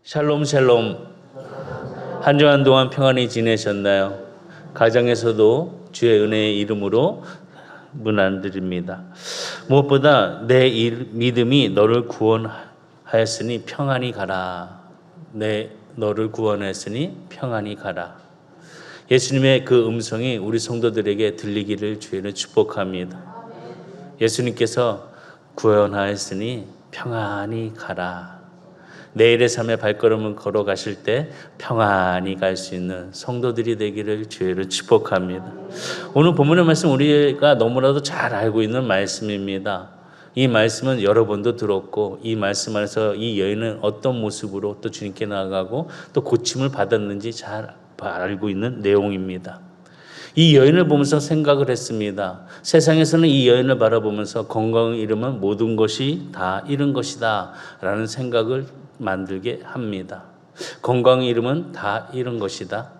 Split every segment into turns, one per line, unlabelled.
샬롬 샬롬. 한 주간 동안 평안히 지내셨나요? 가정에서도 주의 은혜의 이름으로 문안드립니다. 무엇보다 내 믿음이 너를 구원하였으니 평안히 가라. 너를 구원하였으니 평안히 가라. 예수님의 그 음성이 우리 성도들에게 들리기를 주의는 축복합니다. 예수님께서 구원하였으니 평안히 가라. 내일의 삶의 발걸음을 걸어가실 때 평안히 갈 수 있는 성도들이 되기를 주의를 축복합니다. 오늘 본문의 말씀 우리가 너무나도 잘 알고 있는 말씀입니다. 이 말씀은 여러 번도 들었고 이 말씀 안에서 이 여인은 어떤 모습으로 또 주님께 나아가고 또 고침을 받았는지 잘 알고 있는 내용입니다. 이 여인을 보면서 생각을 했습니다. 세상에서는 이 여인을 바라보면서 건강을 잃으면 모든 것이 다 잃은 것이다 라는 생각을 만들게 합니다. 건강을 잃으면 다 잃은 것이다.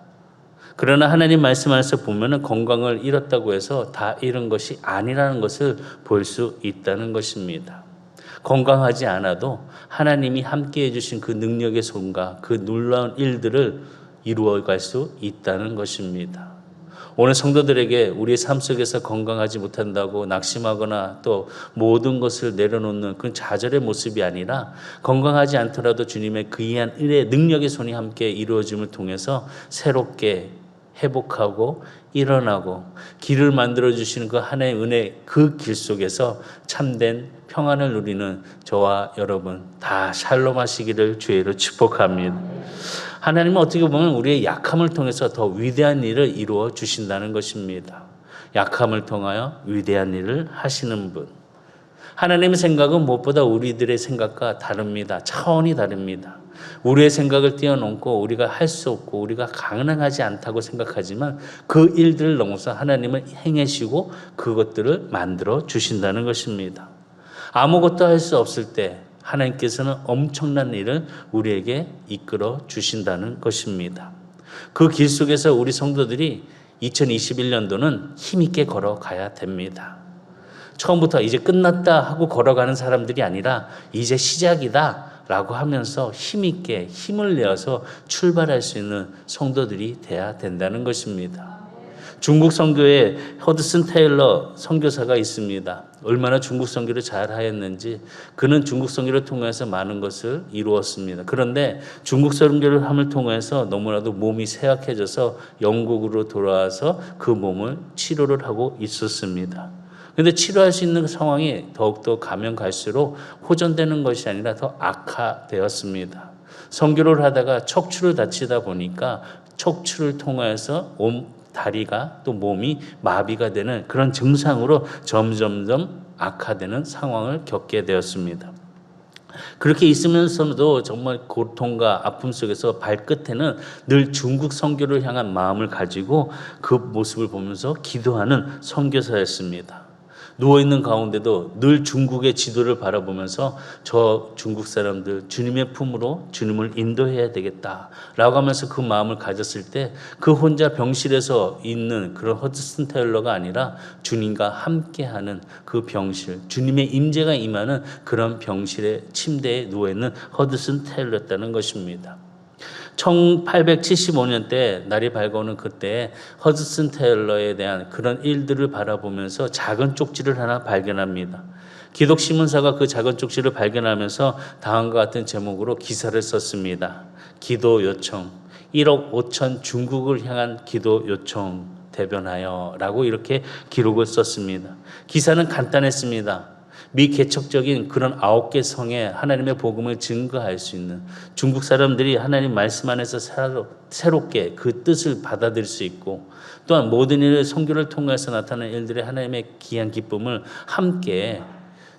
그러나 하나님 말씀 안에서 보면 건강을 잃었다고 해서 다 잃은 것이 아니라는 것을 볼 수 있다는 것입니다. 건강하지 않아도 하나님이 함께 해주신 그 능력의 손과 그 놀라운 일들을 이루어갈 수 있다는 것입니다. 오늘 성도들에게 우리의 삶 속에서 건강하지 못한다고 낙심하거나 또 모든 것을 내려놓는 그 좌절의 모습이 아니라 건강하지 않더라도 주님의 귀한 은혜의 능력의 손이 함께 이루어짐을 통해서 새롭게 회복하고 일어나고 길을 만들어주시는 그 하나의 은혜 그 길 속에서 참된 평안을 누리는 저와 여러분 다 샬롬 하시기를 주의로 축복합니다. 하나님은 어떻게 보면 우리의 약함을 통해서 더 위대한 일을 이루어 주신다는 것입니다. 약함을 통하여 위대한 일을 하시는 분. 하나님의 생각은 무엇보다 우리들의 생각과 다릅니다. 차원이 다릅니다. 우리의 생각을 뛰어넘고 우리가 할 수 없고 우리가 가능하지 않다고 생각하지만 그 일들을 넘어서 하나님은 행하시고 그것들을 만들어 주신다는 것입니다. 아무것도 할 수 없을 때 하나님께서는 엄청난 일을 우리에게 이끌어 주신다는 것입니다. 그 길 속에서 우리 성도들이 2021년도는 힘있게 걸어가야 됩니다. 처음부터 이제 끝났다 하고 걸어가는 사람들이 아니라 이제 시작이다 라고 하면서 힘있게 힘을 내어서 출발할 수 있는 성도들이 돼야 된다는 것입니다. 중국 선교에 허드슨 테일러 선교사가 있습니다. 얼마나 중국 선교를 잘 하였는지 그는 중국 선교를 통해서 많은 것을 이루었습니다. 그런데 중국 선교를 함을 통해서 너무나도 몸이 쇠약해져서 영국으로 돌아와서 그 몸을 치료를 하고 있었습니다. 그런데 치료할 수 있는 상황이 더욱더 가면 갈수록 호전되는 것이 아니라 더 악화되었습니다. 선교를 하다가 척추를 다치다 보니까 척추를 통해서 다리가 또 몸이 마비가 되는 그런 증상으로 점점점 악화되는 상황을 겪게 되었습니다. 그렇게 있으면서도 정말 고통과 아픔 속에서 발끝에는 늘 중국 선교를 향한 마음을 가지고 그 모습을 보면서 기도하는 선교사였습니다. 누워있는 가운데도 늘 중국의 지도를 바라보면서 저 중국 사람들 주님의 품으로 주님을 인도해야 되겠다라고 하면서 그 마음을 가졌을 때 그 혼자 병실에서 있는 그런 허드슨 테일러가 아니라 주님과 함께하는 그 병실, 주님의 임재가 임하는 그런 병실의 침대에 누워있는 허드슨 테일러였다는 것입니다. 1875년대 날이 밝아오는 그때 허드슨 테일러에 대한 그런 일들을 바라보면서 작은 쪽지를 하나 발견합니다. 기독신문사가 그 작은 쪽지를 발견하면서 다음과 같은 제목으로 기사를 썼습니다. 기도 요청, 1억 5천 중국을 향한 기도 요청 대변하여 라고 이렇게 기록을 썼습니다. 기사는 간단했습니다. 미개척적인 그런 9개 성에 하나님의 복음을 증거할 수 있는 중국 사람들이 하나님 말씀 안에서 새롭게 그 뜻을 받아들일 수 있고 또한 모든 일을 선교를 통해서 나타나는 일들의 하나님의 귀한 기쁨을 함께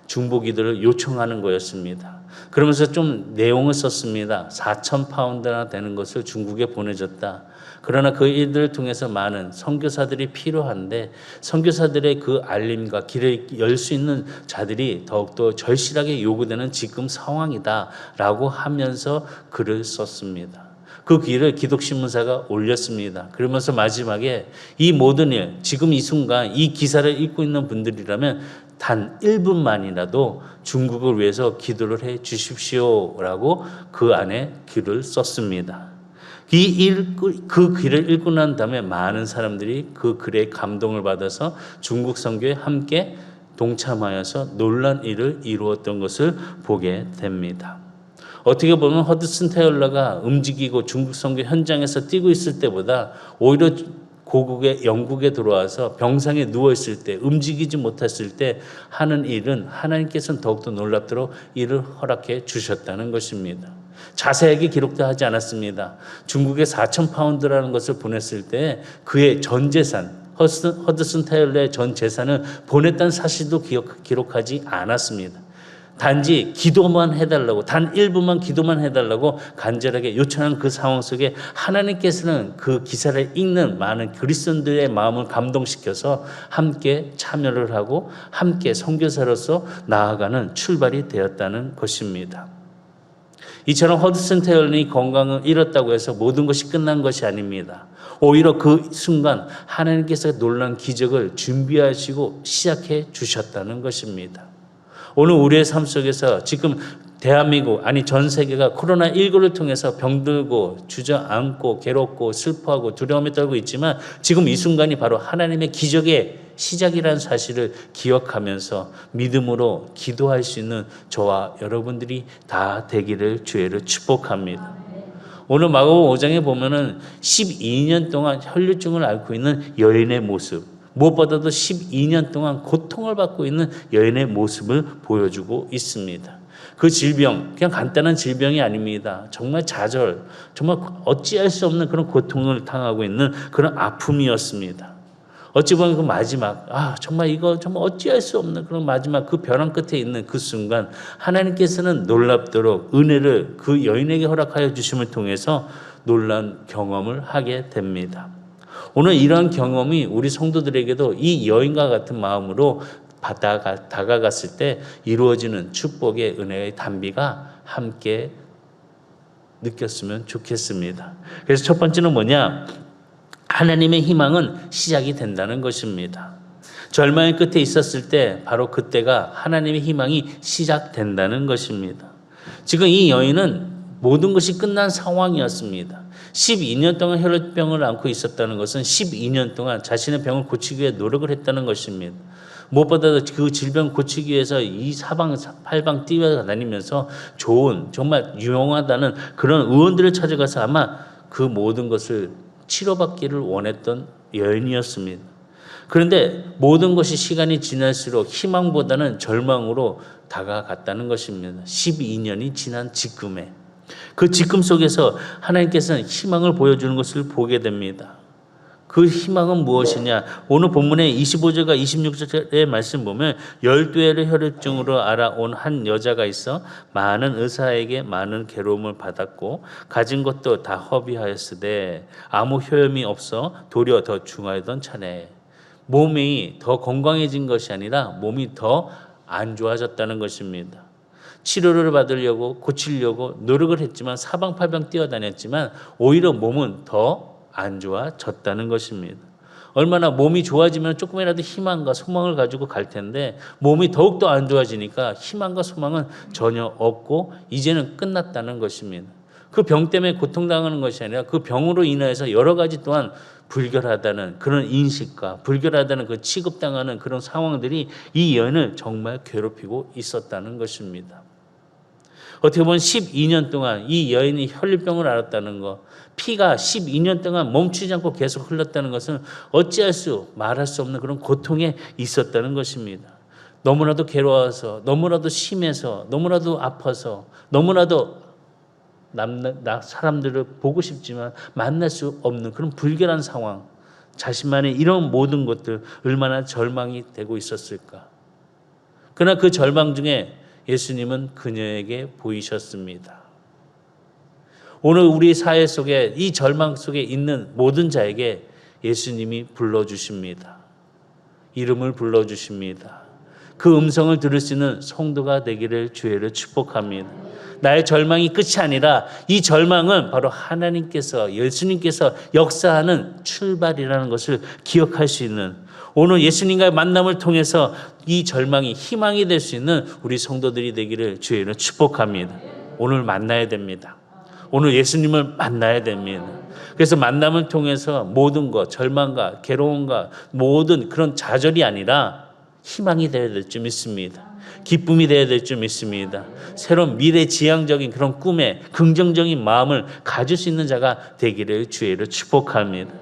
중보기도를 요청하는 거였습니다. 그러면서 좀 내용을 썼습니다. 4,000파운드나 되는 것을 중국에 보내줬다. 그러나 그 일들을 통해서 많은 선교사들이 필요한데 선교사들의 그 알림과 길을 열 수 있는 자들이 더욱더 절실하게 요구되는 지금 상황이다 라고 하면서 글을 썼습니다. 그 글을 기독신문사가 올렸습니다. 그러면서 마지막에 이 모든 일, 지금 이 순간 이 기사를 읽고 있는 분들이라면 단 1분만이라도 중국을 위해서 기도를 해 주십시오라고 그 안에 글을 썼습니다. 그 글을 읽고 난 다음에 많은 사람들이 그 글에 감동을 받아서 중국 선교에 함께 동참하여서 놀란 일을 이루었던 것을 보게 됩니다. 어떻게 보면 허드슨 테일러가 움직이고 중국 선교 현장에서 뛰고 있을 때보다 오히려 고국의 영국에 들어와서 병상에 누워있을 때, 움직이지 못했을 때 하는 일은 하나님께서는 더욱더 놀랍도록 이를 허락해 주셨다는 것입니다. 자세하게 기록도 하지 않았습니다. 중국에 4,000파운드라는 것을 보냈을 때 그의 전 재산, 허드슨 테일러의 전 재산을 보냈다는 사실도 기록하지 않았습니다. 단지 기도만 해달라고, 단 1분만 기도만 해달라고 간절하게 요청한 그 상황 속에 하나님께서는 그 기사를 읽는 많은 그리스도인들의 마음을 감동시켜서 함께 참여를 하고 함께 선교사로서 나아가는 출발이 되었다는 것입니다. 이처럼 허드슨 테일러의 건강을 잃었다고 해서 모든 것이 끝난 것이 아닙니다. 오히려 그 순간 하나님께서 놀라운 기적을 준비하시고 시작해 주셨다는 것입니다. 오늘 우리의 삶 속에서 지금 대한민국, 아니 전 세계가 코로나19를 통해서 병들고 주저앉고 괴롭고 슬퍼하고 두려움에 떨고 있지만 지금 이 순간이 바로 하나님의 기적의 시작이라는 사실을 기억하면서 믿음으로 기도할 수 있는 저와 여러분들이 다 되기를 주의를 축복합니다. 오늘 마가복음 5장에 보면은 12년 동안 혈류증을 앓고 있는 여인의 모습, 무엇보다도 12년 동안 고통을 받고 있는 여인의 모습을 보여주고 있습니다. 그 질병, 그냥 간단한 질병이 아닙니다. 정말 좌절, 정말 어찌할 수 없는 그런 고통을 당하고 있는 그런 아픔이었습니다. 어찌 보면 그 마지막, 정말 이거 정말 어찌할 수 없는 그런 마지막 그 벼랑 끝에 있는 그 순간 하나님께서는 놀랍도록 은혜를 그 여인에게 허락하여 주심을 통해서 놀란 경험을 하게 됩니다. 오늘 이런 경험이 우리 성도들에게도 이 여인과 같은 마음으로 다가갔을 때 이루어지는 축복의 은혜의 단비가 함께 느꼈으면 좋겠습니다. 그래서 첫 번째는 뭐냐? 하나님의 희망은 시작이 된다는 것입니다. 절망의 끝에 있었을 때 바로 그때가 하나님의 희망이 시작된다는 것입니다. 지금 이 여인은 모든 것이 끝난 상황이었습니다. 12년 동안 혈류병을 앓고 있었다는 것은 12년 동안 자신의 병을 고치기 위해 노력을 했다는 것입니다. 무엇보다도 그 질병 고치기 위해서 이 사방팔방 뛰어다니면서 좋은 정말 유용하다는 그런 의원들을 찾아가서 아마 그 모든 것을 치료받기를 원했던 여인이었습니다. 그런데 모든 것이 시간이 지날수록 희망보다는 절망으로 다가갔다는 것입니다. 12년이 지난 지금에 그 지금 속에서 하나님께서는 희망을 보여주는 것을 보게 됩니다. 그 희망은 무엇이냐? 오늘 본문의 25절과 26절의 말씀 보면 12회를 혈류증으로 알아온 한 여자가 있어 많은 의사에게 많은 괴로움을 받았고 가진 것도 다 허비하였으되 아무 효험이 없어 도리어 더 중하였던 차례. 몸이 더 건강해진 것이 아니라 몸이 더 안 좋아졌다는 것입니다. 치료를 받으려고 고치려고 노력을 했지만 사방팔방 뛰어다녔지만 오히려 몸은 더 안 좋아졌다는 것입니다. 얼마나 몸이 좋아지면 조금이라도 희망과 소망을 가지고 갈 텐데 몸이 더욱더 안 좋아지니까 희망과 소망은 전혀 없고 이제는 끝났다는 것입니다. 그 병 때문에 고통당하는 것이 아니라 그 병으로 인해서 여러 가지 또한 불결하다는 그런 인식과 불결하다는 그 취급당하는 그런 상황들이 이 여인을 정말 괴롭히고 있었다는 것입니다. 어떻게 보면 12년 동안 이 여인이 혈류병을 앓았다는 것, 피가 12년 동안 멈추지 않고 계속 흘렀다는 것은 말할 수 없는 그런 고통에 있었다는 것입니다. 너무나도 괴로워서, 너무나도 심해서, 너무나도 아파서, 너무나도 사람들을 보고 싶지만 만날 수 없는 그런 불결한 상황, 자신만의 이런 모든 것들 얼마나 절망이 되고 있었을까. 그러나 그 절망 중에 예수님은 그녀에게 보이셨습니다. 오늘 우리 사회 속에 이 절망 속에 있는 모든 자에게 예수님이 불러주십니다. 이름을 불러주십니다. 그 음성을 들을 수 있는 성도가 되기를 주의로 축복합니다. 나의 절망이 끝이 아니라 이 절망은 바로 하나님께서, 예수님께서 역사하는 출발이라는 것을 기억할 수 있는, 오늘 예수님과의 만남을 통해서 이 절망이 희망이 될 수 있는 우리 성도들이 되기를 주의로 축복합니다. 오늘 만나야 됩니다. 오늘 예수님을 만나야 됩니다. 그래서 만남을 통해서 모든 것, 절망과 괴로움과 모든 그런 좌절이 아니라 희망이 되어야 될 줄 믿습니다. 기쁨이 되어야 될 줄 믿습니다. 새로운 미래지향적인 그런 꿈에 긍정적인 마음을 가질 수 있는 자가 되기를 주의로 축복합니다.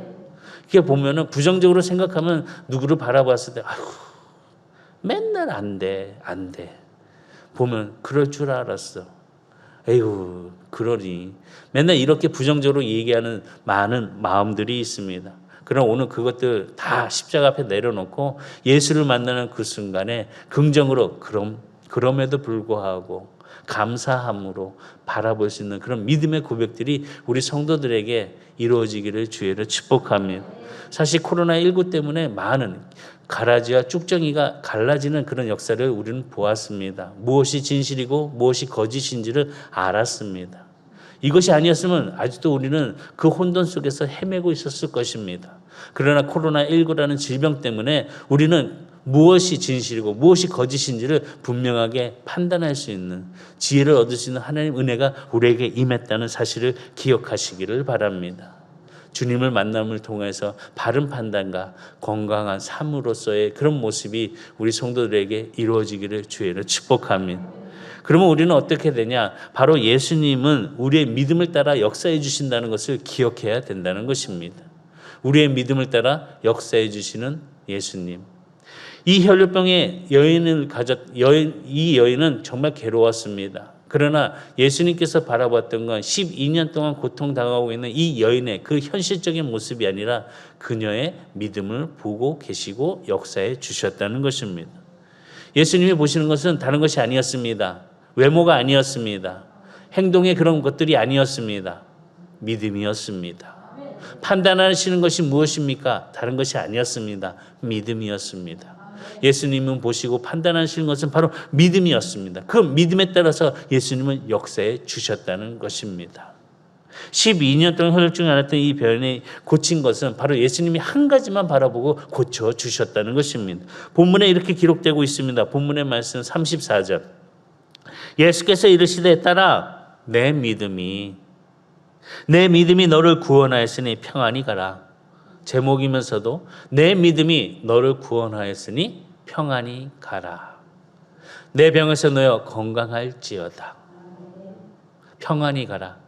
이렇게 보면은 부정적으로 생각하면 누구를 바라봤을 때 아휴 맨날 안 돼. 보면 그럴 줄 알았어. 에휴 그러니. 맨날 이렇게 부정적으로 얘기하는 많은 마음들이 있습니다. 그럼 오늘 그것들 다 십자가 앞에 내려놓고 예수를 만나는 그 순간에 긍정으로 그럼에도 불구하고 감사함으로 바라볼 수 있는 그런 믿음의 고백들이 우리 성도들에게 이루어지기를 주의로 축복합니다. 사실 코로나19 때문에 많은 가라지와 쭉정이가 갈라지는 그런 역사를 우리는 보았습니다. 무엇이 진실이고 무엇이 거짓인지를 알았습니다. 이것이 아니었으면 아직도 우리는 그 혼돈 속에서 헤매고 있었을 것입니다. 그러나 코로나19라는 질병 때문에 우리는 무엇이 진실이고 무엇이 거짓인지를 분명하게 판단할 수 있는 지혜를 얻을 수 있는 하나님의 은혜가 우리에게 임했다는 사실을 기억하시기를 바랍니다. 주님을 만남을 통해서 바른 판단과 건강한 삶으로서의 그런 모습이 우리 성도들에게 이루어지기를 주의로 축복합니다. 그러면 우리는 어떻게 되냐? 바로 예수님은 우리의 믿음을 따라 역사해 주신다는 것을 기억해야 된다는 것입니다. 우리의 믿음을 따라 역사해 주시는 예수님. 이 혈류병의 이 여인은 정말 괴로웠습니다. 그러나 예수님께서 바라봤던 건 12년 동안 고통당하고 있는 이 여인의 그 현실적인 모습이 아니라 그녀의 믿음을 보고 계시고 역사해 주셨다는 것입니다. 예수님이 보시는 것은 다른 것이 아니었습니다. 외모가 아니었습니다. 행동의 그런 것들이 아니었습니다. 믿음이었습니다. 판단하시는 것이 무엇입니까? 다른 것이 아니었습니다. 믿음이었습니다. 예수님은 보시고 판단하시는 것은 바로 믿음이었습니다. 그 믿음에 따라서 예수님은 역사해 주셨다는 것입니다. 12년 동안 혈류증이 앓았던 이 병이 고친 것은 바로 예수님이 한 가지만 바라보고 고쳐주셨다는 것입니다. 본문에 이렇게 기록되고 있습니다. 본문의 말씀 34절. 예수께서 이르시되 딸아 내 믿음이 너를 구원하였으니 평안히 가라. 제목이면서도 내 믿음이 너를 구원하였으니 평안히 가라. 내 병에서 놓여 건강할지어다. 평안히 가라.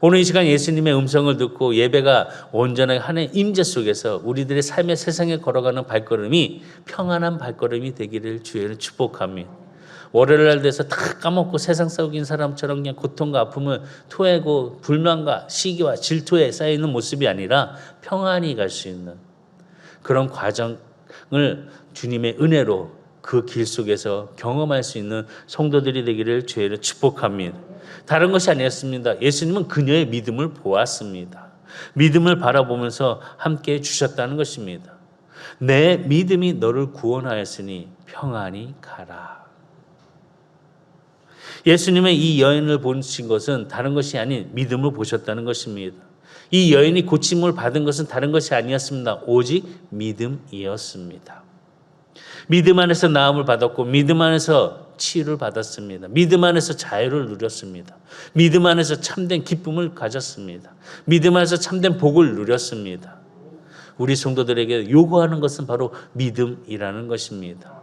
오늘 이 시간 예수님의 음성을 듣고 예배가 온전하게 하나님의 임재 속에서 우리들의 삶의 세상에 걸어가는 발걸음이 평안한 발걸음이 되기를 주의로 축복합니다. 월요일날 돼서 다 까먹고 세상 속인 사람처럼 그냥 고통과 아픔을 토해고 불만과 시기와 질투에 쌓이는 모습이 아니라 평안히 갈 수 있는 그런 과정을 주님의 은혜로 그 길 속에서 경험할 수 있는 성도들이 되기를 주의로 축복합니다. 다른 것이 아니었습니다. 예수님은 그녀의 믿음을 보았습니다. 믿음을 바라보면서 함께 주셨다는 것입니다. 내 믿음이 너를 구원하였으니 평안히 가라. 예수님의 이 여인을 보신 것은 다른 것이 아닌 믿음을 보셨다는 것입니다. 이 여인이 고침을 받은 것은 다른 것이 아니었습니다. 오직 믿음이었습니다. 믿음 안에서 나음을 받았고 믿음 안에서 치유를 받았습니다. 믿음 안에서 자유를 누렸습니다. 믿음 안에서 참된 기쁨을 가졌습니다. 믿음 안에서 참된 복을 누렸습니다. 우리 성도들에게 요구하는 것은 바로 믿음이라는 것입니다.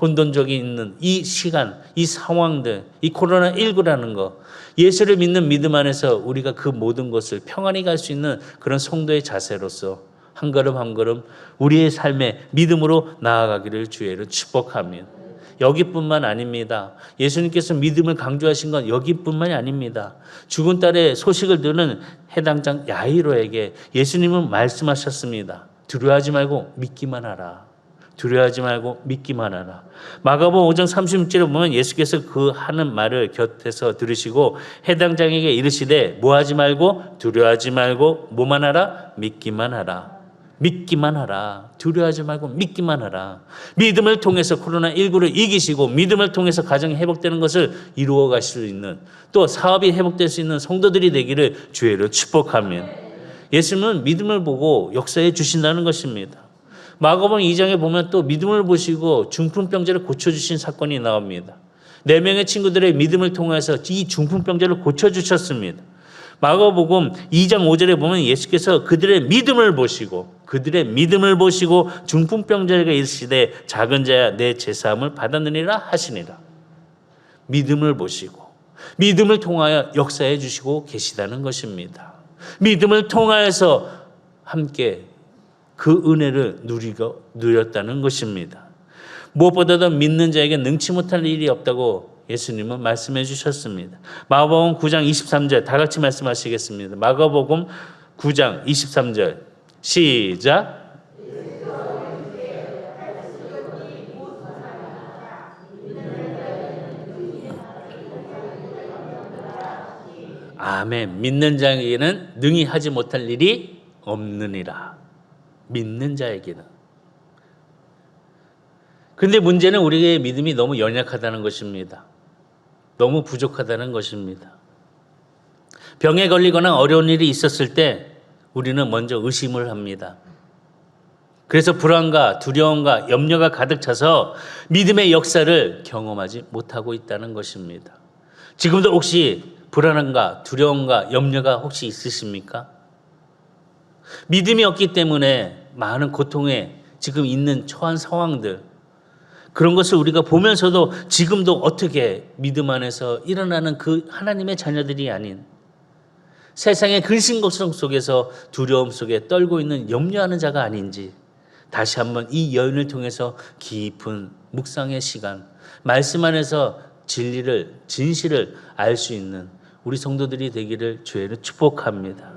혼돈적이 있는 이 시간, 이 상황들, 이 코로나19라는 것, 예수를 믿는 믿음 안에서 우리가 그 모든 것을 평안히 갈 수 있는 그런 성도의 자세로서 한 걸음 한 걸음 우리의 삶에 믿음으로 나아가기를 주의로 축복합니다. 여기뿐만 아닙니다. 예수님께서 믿음을 강조하신 건 여기뿐만이 아닙니다. 죽은 딸의 소식을 듣는 해당장 야이로에게 예수님은 말씀하셨습니다. 두려워하지 말고 믿기만 하라. 두려워하지 말고 믿기만 하라. 마가복음 5장 36절에 보면 예수께서 그 하는 말을 곁에서 들으시고 해당장에게 이르시되 뭐하지 말고 두려워하지 말고 뭐만 하라? 믿기만 하라. 믿기만 하라. 두려워하지 말고 믿기만 하라. 믿음을 통해서 코로나19를 이기시고 믿음을 통해서 가정이 회복되는 것을 이루어 가실 수 있는, 또 사업이 회복될 수 있는 성도들이 되기를 주의로 축복하며, 예수님은 믿음을 보고 역사해 주신다는 것입니다. 마가복음 2장에 보면 또 믿음을 보시고 중풍병자를 고쳐주신 사건이 나옵니다. 4명의 친구들의 믿음을 통해서 이 중풍병자를 고쳐주셨습니다. 마가복음 2장 5절에 보면 예수께서 그들의 믿음을 보시고 중풍병자에게 이르시되 작은 자야 내 죄사함을 받았느니라 하시니라. 믿음을 보시고 믿음을 통하여 역사해 주시고 계시다는 것입니다. 믿음을 통하여서 함께 그 은혜를 누렸다는 것입니다. 무엇보다도 믿는 자에게 능치 못할 일이 없다고 예수님은 말씀해 주셨습니다. 마가복음 9장 23절 다 같이 말씀하시겠습니다. 마가복음 9장 23절 시작. 아멘. 믿는 자에게는 능히 하지 못할 일이 없느니라. 믿는 자에게는. 그런데 문제는 우리의 믿음이 너무 연약하다는 것입니다. 너무 부족하다는 것입니다. 병에 걸리거나 어려운 일이 있었을 때 우리는 먼저 의심을 합니다. 그래서 불안과 두려움과 염려가 가득 차서 믿음의 역사를 경험하지 못하고 있다는 것입니다. 지금도 혹시 불안함과 두려움과 염려가 혹시 있으십니까? 믿음이 없기 때문에 많은 고통에 지금 있는 처한 상황들, 그런 것을 우리가 보면서도 지금도 어떻게 믿음 안에서 일어나는 그 하나님의 자녀들이 아닌 세상의 근심걱정 속에서 두려움 속에 떨고 있는 염려하는 자가 아닌지 다시 한번 이 여인을 통해서 깊은 묵상의 시간, 말씀 안에서 진실을 알 수 있는 우리 성도들이 되기를 주의로 축복합니다.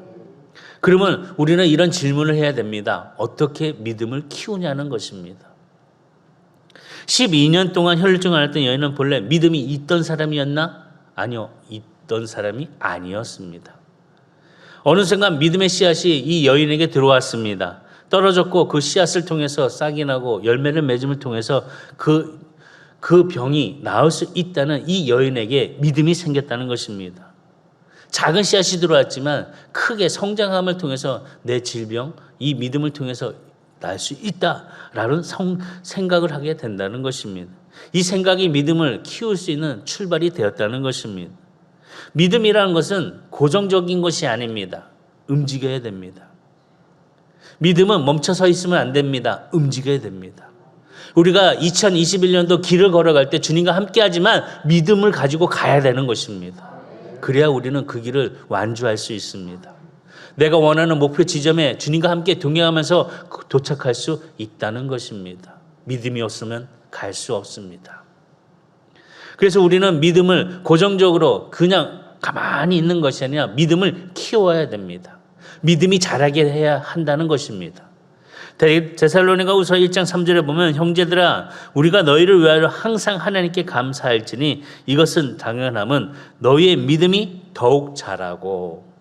그러면 우리는 이런 질문을 해야 됩니다. 어떻게 믿음을 키우냐는 것입니다. 12년 동안 혈루증을 앓았던 여인은 본래 믿음이 있던 사람이었나? 아니요, 있던 사람이 아니었습니다. 어느 순간 믿음의 씨앗이 이 여인에게 들어왔습니다. 떨어졌고 그 씨앗을 통해서 싹이 나고 열매를 맺음을 통해서 그 병이 나을 수 있다는 이 여인에게 믿음이 생겼다는 것입니다. 작은 씨앗이 들어왔지만 크게 성장함을 통해서 내 질병, 이 믿음을 통해서 날 수 있다라는 생각을 하게 된다는 것입니다. 이 생각이 믿음을 키울 수 있는 출발이 되었다는 것입니다. 믿음이라는 것은 고정적인 것이 아닙니다. 움직여야 됩니다. 믿음은 멈춰서 있으면 안 됩니다. 움직여야 됩니다. 우리가 2021년도 길을 걸어갈 때 주님과 함께하지만 믿음을 가지고 가야 되는 것입니다. 그래야 우리는 그 길을 완주할 수 있습니다. 내가 원하는 목표 지점에 주님과 함께 동행하면서 도착할 수 있다는 것입니다. 믿음이 없으면 갈 수 없습니다. 그래서 우리는 믿음을 고정적으로 그냥 가만히 있는 것이 아니라 믿음을 키워야 됩니다. 믿음이 자라게 해야 한다는 것입니다. 데살로니가후서 1장 3절에 보면 형제들아 우리가 너희를 위하여 항상 하나님께 감사할지니 이것은 당연함은 너희의 믿음이 더욱 자라고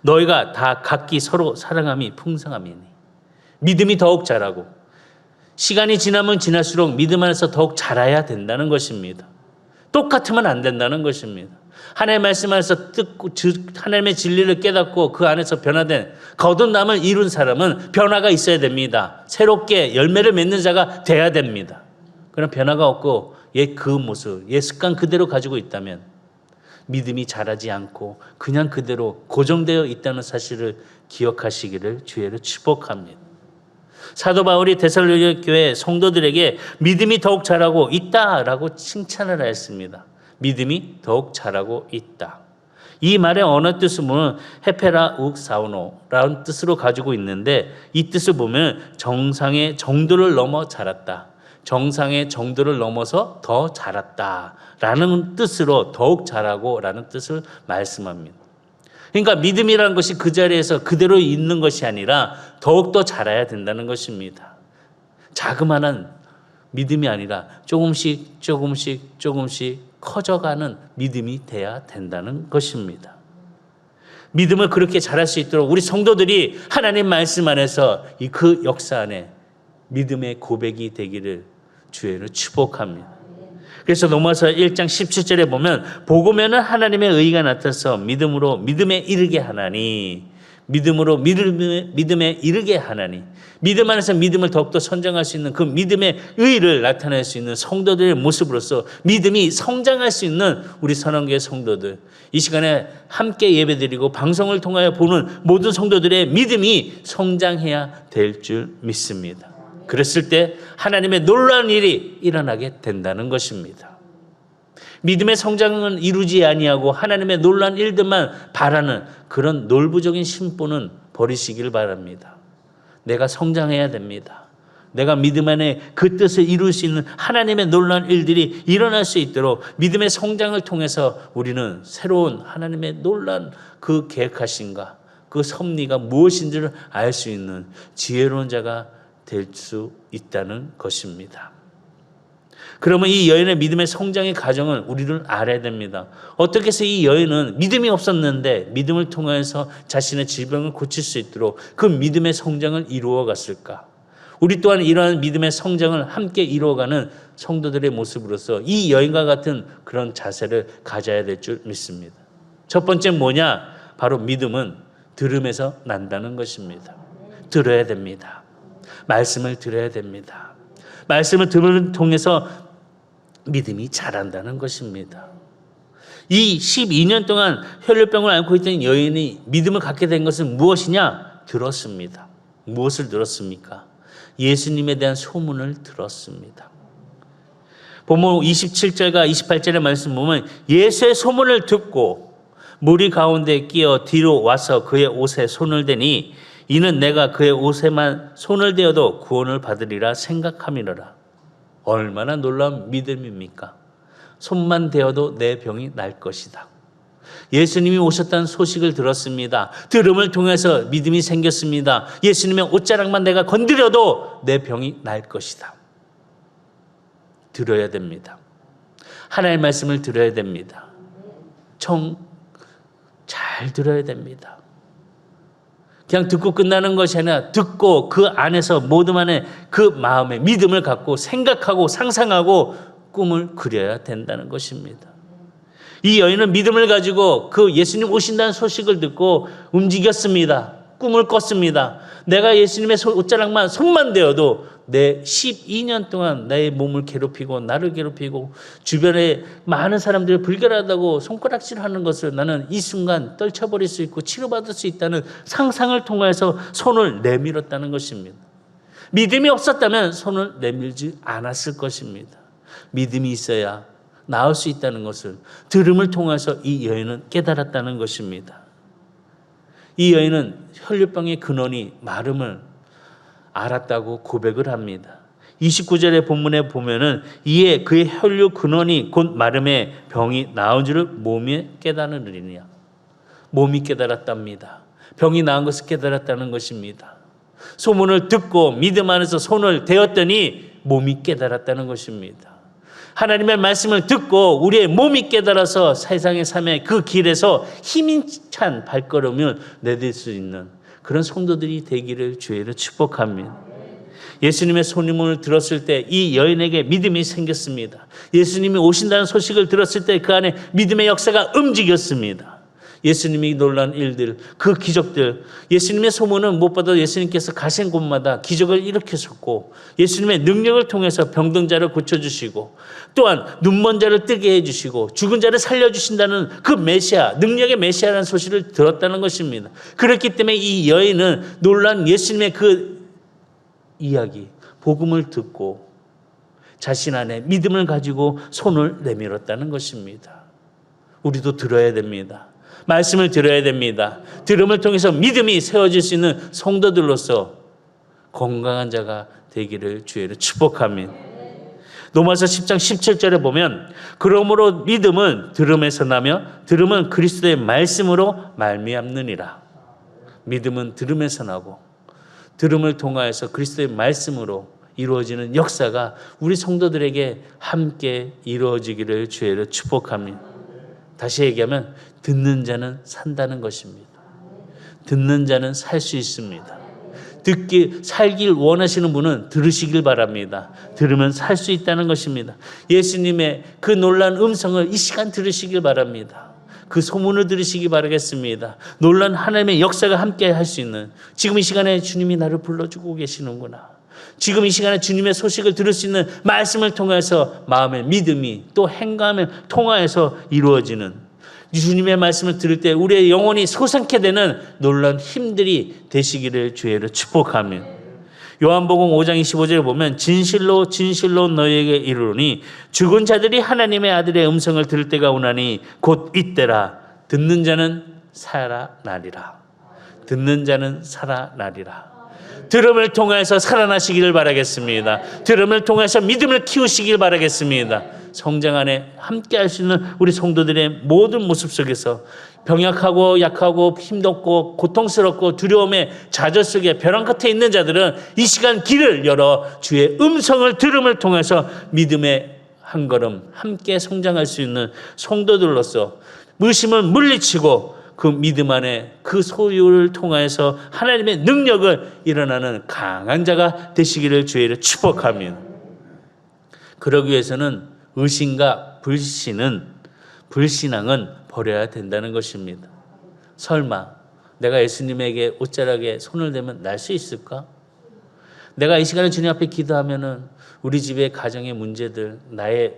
너희가 다 각기 서로 사랑함이 풍성함이니. 믿음이 더욱 자라고 시간이 지나면 지날수록 믿음 안에서 더욱 자라야 된다는 것입니다. 똑같으면 안 된다는 것입니다. 하나님의 말씀 안에서 듣고 하나님의 진리를 깨닫고 그 안에서 변화된 거듭남을 이룬 사람은 변화가 있어야 됩니다. 새롭게 열매를 맺는 자가 돼야 됩니다. 그런 변화가 없고 옛 그 모습, 옛 습관 그대로 가지고 있다면 믿음이 자라지 않고 그냥 그대로 고정되어 있다는 사실을 기억하시기를 주의로 축복합니다. 사도 바울이 데살로니가 교회 성도들에게 믿음이 더욱 자라고 있다라고 칭찬을 했습니다. 믿음이 더욱 자라고 있다. 이 말의 언어 뜻을 보면 헤페라 욱 사우노라는 뜻으로 가지고 있는데 이 뜻을 보면 정상의 정도를 넘어 자랐다. 정상의 정도를 넘어서 더 자랐다라는 뜻으로 더욱 자라고 라는 뜻을 말씀합니다. 그러니까 믿음이라는 것이 그 자리에서 그대로 있는 것이 아니라 더욱더 자라야 된다는 것입니다. 자그마한 믿음이 아니라 조금씩 커져가는 믿음이 돼야 된다는 것입니다. 믿음을 그렇게 잘할 수 있도록 우리 성도들이 하나님 말씀 안에서 그 역사 안에 믿음의 고백이 되기를 주의로 축복합니다. 그래서 로마서 1장 17절에 보면 복음에는 하나님의 의가 나타나서 믿음으로 믿음에 이르게 하나니, 믿음으로 믿음에 이르게 하나니, 믿음 안에서 믿음을 더욱더 선정할 수 있는 그 믿음의 의를 나타낼 수 있는 성도들의 모습으로서 믿음이 성장할 수 있는 우리 선한교회 성도들, 이 시간에 함께 예배드리고 방송을 통하여 보는 모든 성도들의 믿음이 성장해야 될 줄 믿습니다. 그랬을 때 하나님의 놀라운 일이 일어나게 된다는 것입니다. 믿음의 성장은 이루지 아니하고 하나님의 놀라운 일들만 바라는 그런 놀부적인 심보는 버리시길 바랍니다. 내가 성장해야 됩니다. 내가 믿음 안에 그 뜻을 이룰 수 있는 하나님의 놀라운 일들이 일어날 수 있도록 믿음의 성장을 통해서 우리는 새로운 하나님의 놀라운 그 계획하신가, 그 섭리가 무엇인지를 알 수 있는 지혜로운 자가 될 수 있다는 것입니다. 그러면 이 여인의 믿음의 성장의 과정을 우리는 알아야 됩니다. 어떻게 해서 이 여인은 믿음이 없었는데 믿음을 통해서 자신의 질병을 고칠 수 있도록 그 믿음의 성장을 이루어 갔을까? 우리 또한 이러한 믿음의 성장을 함께 이루어가는 성도들의 모습으로서 이 여인과 같은 그런 자세를 가져야 될 줄 믿습니다. 첫 번째 뭐냐? 바로 믿음은 들음에서 난다는 것입니다. 들어야 됩니다. 말씀을 들어야 됩니다. 말씀을 들음을 통해서 믿음이 자란다는 것입니다. 이 12년 동안 혈류병을 앓고 있던 여인이 믿음을 갖게 된 것은 무엇이냐? 들었습니다. 무엇을 들었습니까? 예수님에 대한 소문을 들었습니다. 본문 27절과 28절의 말씀 보면 예수의 소문을 듣고 무리 가운데 끼어 뒤로 와서 그의 옷에 손을 대니 이는 내가 그의 옷에만 손을 대어도 구원을 받으리라 생각함이로라. 얼마나 놀라운 믿음입니까? 손만 대어도 내 병이 날 것이다. 예수님이 오셨다는 소식을 들었습니다. 들음을 통해서 믿음이 생겼습니다. 예수님의 옷자락만 내가 건드려도 내 병이 날 것이다. 들어야 됩니다. 하나님의 말씀을 들어야 됩니다. 잘 들어야 됩니다. 그냥 듣고 끝나는 것이 아니라 듣고 그 안에서 모든 안에 그 마음에 믿음을 갖고 생각하고 상상하고 꿈을 그려야 된다는 것입니다. 이 여인은 믿음을 가지고 그 예수님 오신다는 소식을 듣고 움직였습니다. 꿈을 꿨습니다. 내가 예수님의 옷자락만 손만 대어도 내 12년 동안 나의 몸을 괴롭히고 나를 괴롭히고 주변에 많은 사람들이 불결하다고 손가락질하는 것을 나는 이 순간 떨쳐버릴 수 있고 치료받을 수 있다는 상상을 통해서 손을 내밀었다는 것입니다. 믿음이 없었다면 손을 내밀지 않았을 것입니다. 믿음이 있어야 나을 수 있다는 것을 들음을 통해서 이 여인은 깨달았다는 것입니다. 이 여인은 혈류병의 근원이 마름을 알았다고 고백을 합니다. 29절의 본문에 보면은 이에 그의 혈류 근원이 곧 마름의 병이 나은 줄을 몸이 깨달으느니라. 몸이 깨달았답니다. 병이 나은 것을 깨달았다는 것입니다. 소문을 듣고 믿음 안에서 손을 대었더니 몸이 깨달았다는 것입니다. 하나님의 말씀을 듣고 우리의 몸이 깨달아서 세상의 삶의 그 길에서 힘찬 발걸음을 내딜 수 있는 그런 성도들이 되기를 주의로 축복합니다. 예수님의 소문을 들었을 때 이 여인에게 믿음이 생겼습니다. 예수님이 오신다는 소식을 들었을 때 그 안에 믿음의 역사가 움직였습니다. 예수님이 놀란 일들, 그 기적들, 예수님의 소문은 무엇보다 예수님께서 가신 곳마다 기적을 일으키셨고 예수님의 능력을 통해서 병든 자를 고쳐주시고 또한 눈먼 자를 뜨게 해주시고 죽은 자를 살려주신다는 그 메시아, 능력의 메시아라는 소식을 들었다는 것입니다. 그렇기 때문에 이 여인은 놀란 예수님의 그 이야기, 복음을 듣고 자신 안에 믿음을 가지고 손을 내밀었다는 것입니다. 우리도 들어야 됩니다. 말씀을 들어야 됩니다. 들음을 통해서 믿음이 세워질 수 있는 성도들로서 건강한 자가 되기를 주의로 축복합니다. 로마서 10장 17절에 보면 그러므로 믿음은 들음에서 나며 들음은 그리스도의 말씀으로 말미암느니라. 믿음은 들음에서 나고 들음을 통하여서 그리스도의 말씀으로 이루어지는 역사가 우리 성도들에게 함께 이루어지기를 주의로 축복합니다. 다시 얘기하면 듣는 자는 산다는 것입니다. 듣는 자는 살 수 있습니다. 살길 원하시는 분은 들으시길 바랍니다. 들으면 살 수 있다는 것입니다. 예수님의 그 놀라운 음성을 이 시간 들으시길 바랍니다. 그 소문을 들으시기 바라겠습니다. 놀라운 하나님의 역사가 함께 할 수 있는, 지금 이 시간에 주님이 나를 불러주고 계시는구나. 지금 이 시간에 주님의 소식을 들을 수 있는 말씀을 통해서 마음의 믿음이 또 행감을 통하여서 이루어지는, 주님의 말씀을 들을 때 우리의 영혼이 솟아게 되는 놀라운 힘들이 되시기를 주의로 축복하며, 요한복음 5장 25절에 보면 진실로 진실로 너희에게 이르노니 죽은 자들이 하나님의 아들의 음성을 들을 때가 오나니 곧 이때라. 듣는 자는 살아나리라. 듣는 자는 살아나리라. 들음을 통해서 살아나시기를 바라겠습니다. 들음을 통해서 믿음을 키우시길 바라겠습니다. 성장 안에 함께 할 수 있는 우리 성도들의 모든 모습 속에서 병약하고 약하고 힘없고 고통스럽고 두려움의 좌절 속에 벼랑 끝에 있는 자들은 이 시간 길을 열어 주의 음성을 들음을 통해서 믿음의 한 걸음 함께 성장할 수 있는 성도들로서 의심을 물리치고 그 믿음 안에 그 소유를 통하여서 하나님의 능력을 일어나는 강한 자가 되시기를 주의를 축복하며, 그러기 위해서는 의심과 불신앙은 버려야 된다는 것입니다. 설마 내가 예수님에게 옷자락에 손을 대면 날 수 있을까? 내가 이 시간에 주님 앞에 기도하면은 우리 집의 가정의 문제들, 나의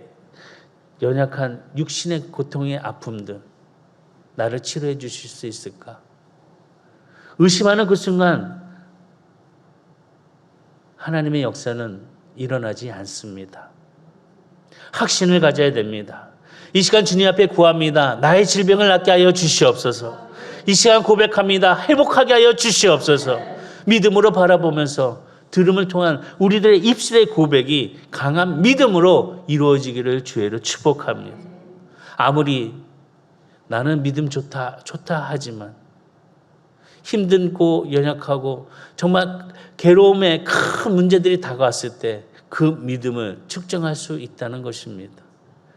연약한 육신의 고통의 아픔들 나를 치료해 주실 수 있을까? 의심하는 그 순간 하나님의 역사는 일어나지 않습니다. 확신을 가져야 됩니다. 이 시간 주님 앞에 구합니다. 나의 질병을 낫게 하여 주시옵소서. 이 시간 고백합니다. 회복하게 하여 주시옵소서. 믿음으로 바라보면서 들음을 통한 우리들의 입술의 고백이 강한 믿음으로 이루어지기를 주의로 축복합니다. 아무리 나는 믿음 좋다 하지만 힘들고 연약하고 정말 괴로움의 큰 문제들이 다가왔을 때 그 믿음을 측정할 수 있다는 것입니다.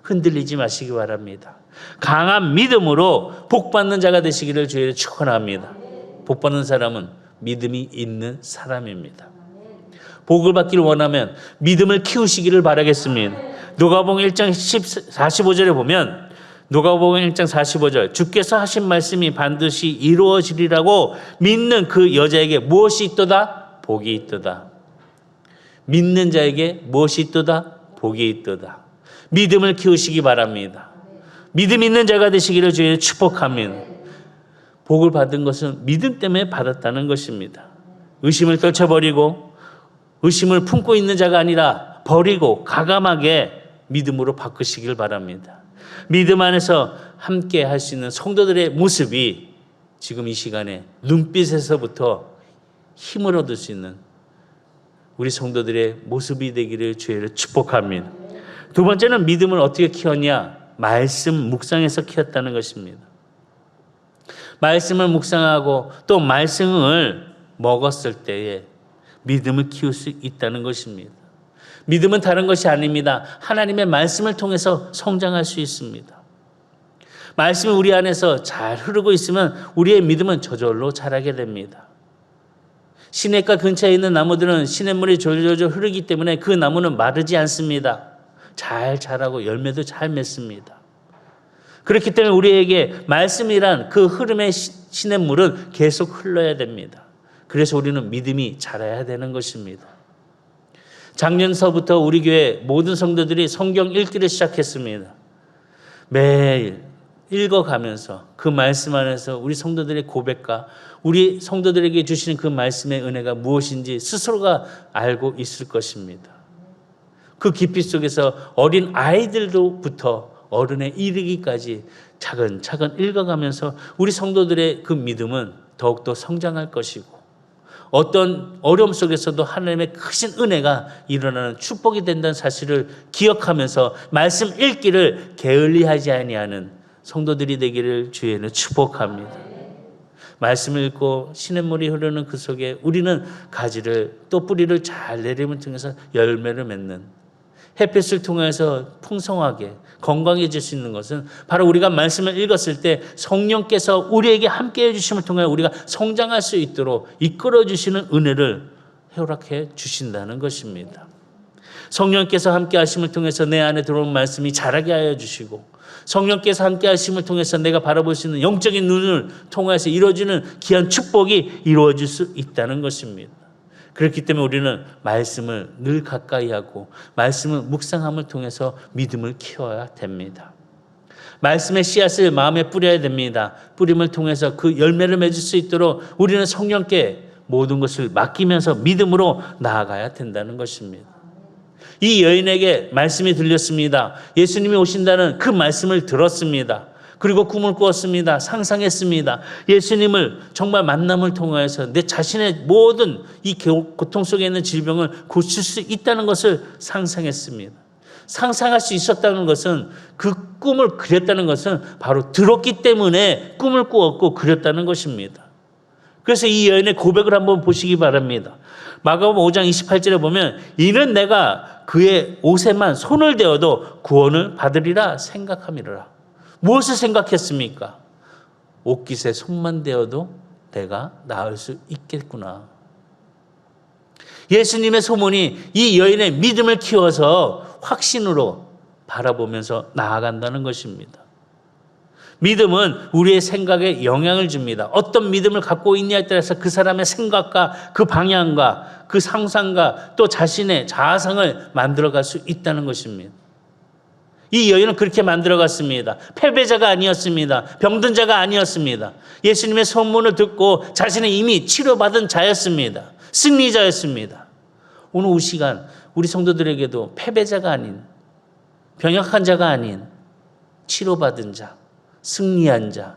흔들리지 마시기 바랍니다. 강한 믿음으로 복받는 자가 되시기를 주의를 축원합니다. 복받는 사람은 믿음이 있는 사람입니다. 복을 받기를 원하면 믿음을 키우시기를 바라겠습니다. 누가복음 1장 45절에 보면, 누가복음 1장 45절, 주께서 하신 말씀이 반드시 이루어지리라고 믿는 그 여자에게 무엇이 있도다? 복이 있도다. 믿는 자에게 무엇이 있도다? 복이 있도다. 믿음을 키우시기 바랍니다. 믿음 있는 자가 되시기를 주의 축복합니다. 복을 받은 것은 믿음 때문에 받았다는 것입니다. 의심을 떨쳐버리고 의심을 품고 있는 자가 아니라 버리고 가감하게 믿음으로 바꾸시길 바랍니다. 믿음 안에서 함께 할 수 있는 성도들의 모습이 지금 이 시간에 눈빛에서부터 힘을 얻을 수 있는 우리 성도들의 모습이 되기를 주의를 축복합니다. 두 번째는 믿음을 어떻게 키웠냐? 말씀 묵상에서 키웠다는 것입니다. 말씀을 묵상하고 또 말씀을 먹었을 때에 믿음을 키울 수 있다는 것입니다. 믿음은 다른 것이 아닙니다. 하나님의 말씀을 통해서 성장할 수 있습니다. 말씀이 우리 안에서 잘 흐르고 있으면 우리의 믿음은 저절로 자라게 됩니다. 시냇가 근처에 있는 나무들은 시냇물이 졸졸 흐르기 때문에 그 나무는 마르지 않습니다. 잘 자라고 열매도 잘 맺습니다. 그렇기 때문에 우리에게 말씀이란 그 흐름의 시냇물은 계속 흘러야 됩니다. 그래서 우리는 믿음이 자라야 되는 것입니다. 작년서부터 우리 교회 모든 성도들이 성경 읽기를 시작했습니다. 매일 읽어가면서 그 말씀 안에서 우리 성도들의 고백과 우리 성도들에게 주시는 그 말씀의 은혜가 무엇인지 스스로가 알고 있을 것입니다. 그 깊이 속에서 어린 아이들로부터 어른에 이르기까지 차근차근 읽어가면서 우리 성도들의 그 믿음은 더욱더 성장할 것이고, 어떤 어려움 속에서도 하나님의 크신 은혜가 일어나는 축복이 된다는 사실을 기억하면서 말씀 읽기를 게을리하지 아니하는 성도들이 되기를 주의는 축복합니다. 말씀을 읽고 시냇물이 흐르는 그 속에 우리는 가지를 또 뿌리를 잘 내림을 통해서 열매를 맺는 햇빛을 통해서 풍성하게 건강해질 수 있는 것은 바로 우리가 말씀을 읽었을 때 성령께서 우리에게 함께해 주심을 통해 우리가 성장할 수 있도록 이끌어 주시는 은혜를 허락해 주신다는 것입니다. 성령께서 함께 하심을 통해서 내 안에 들어온 말씀이 자라게 하여 주시고, 성령께서 함께 하심을 통해서 내가 바라볼 수 있는 영적인 눈을 통해서 이루어지는 귀한 축복이 이루어질 수 있다는 것입니다. 그렇기 때문에 우리는 말씀을 늘 가까이 하고 말씀을 묵상함을 통해서 믿음을 키워야 됩니다. 말씀의 씨앗을 마음에 뿌려야 됩니다. 뿌림을 통해서 그 열매를 맺을 수 있도록 우리는 성령께 모든 것을 맡기면서 믿음으로 나아가야 된다는 것입니다. 이 여인에게 말씀이 들렸습니다. 예수님이 오신다는 그 말씀을 들었습니다. 그리고 꿈을 꾸었습니다. 상상했습니다. 예수님을 정말 만남을 통해서 내 자신의 모든 이 고통 속에 있는 질병을 고칠 수 있다는 것을 상상했습니다. 상상할 수 있었다는 것은, 그 꿈을 그렸다는 것은 바로 들었기 때문에 꿈을 꾸었고 그렸다는 것입니다. 그래서 이 여인의 고백을 한번 보시기 바랍니다. 마가복음 5장 28절에 보면 이는 내가 그의 옷에만 손을 대어도 구원을 받으리라 생각함이라. 무엇을 생각했습니까? 옷깃에 손만 대어도 내가 나을 수 있겠구나. 예수님의 소문이 이 여인의 믿음을 키워서 확신으로 바라보면서 나아간다는 것입니다. 믿음은 우리의 생각에 영향을 줍니다. 어떤 믿음을 갖고 있냐에 따라서 그 사람의 생각과 그 방향과 그 상상과 또 자신의 자아상을 만들어갈 수 있다는 것입니다. 이 여인은 그렇게 만들어갔습니다. 패배자가 아니었습니다. 병든 자가 아니었습니다. 예수님의 소문을 듣고 자신은 이미 치료받은 자였습니다. 승리자였습니다. 오늘 이 시간 우리 성도들에게도 패배자가 아닌, 병약한 자가 아닌 치료받은 자, 승리한 자,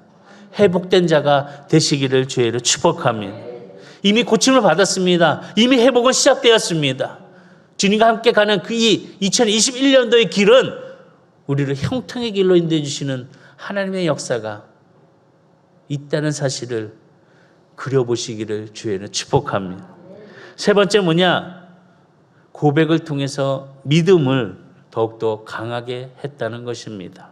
회복된 자가 되시기를 주의로 축복합니다. 이미 고침을 받았습니다. 이미 회복은 시작되었습니다. 주님과 함께 가는 그 2021년도의 길은 우리를 형통의 길로 인도해 주시는 하나님의 역사가 있다는 사실을 그려보시기를 주의로 축복합니다. 세 번째 뭐냐? 고백을 통해서 믿음을 더욱더 강하게 했다는 것입니다.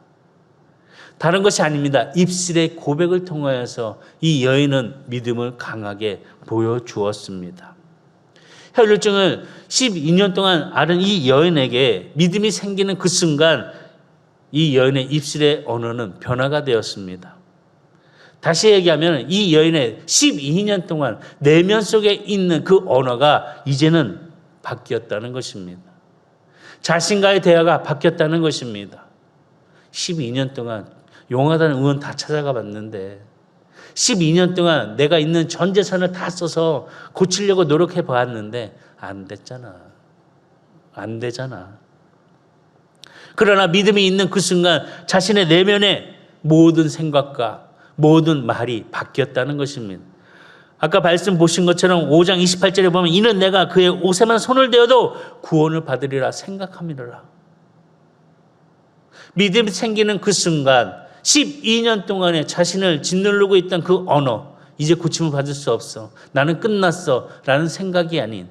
다른 것이 아닙니다. 입술의 고백을 통하여서 이 여인은 믿음을 강하게 보여주었습니다. 혈루증을 12년 동안 앓은 이 여인에게 믿음이 생기는 그 순간 이 여인의 입술의 언어는 변화가 되었습니다. 다시 얘기하면 이 여인의 12년 동안 내면 속에 있는 그 언어가 이제는 바뀌었다는 것입니다. 자신과의 대화가 바뀌었다는 것입니다. 12년 동안 용하다는 의원 다 찾아가 봤는데 12년 동안 내가 있는 전 재산을 다 써서 고치려고 노력해 봤는데 안 됐잖아. 안 되잖아. 그러나 믿음이 있는 그 순간 자신의 내면의 모든 생각과 모든 말이 바뀌었다는 것입니다. 아까 말씀 보신 것처럼 5장 28절에 보면 이는 내가 그의 옷에만 손을 대어도 구원을 받으리라 생각함이라. 믿음이 생기는 그 순간 12년 동안에 자신을 짓누르고 있던 그 언어, 이제 고침을 받을 수 없어. 나는 끝났어. 라는 생각이 아닌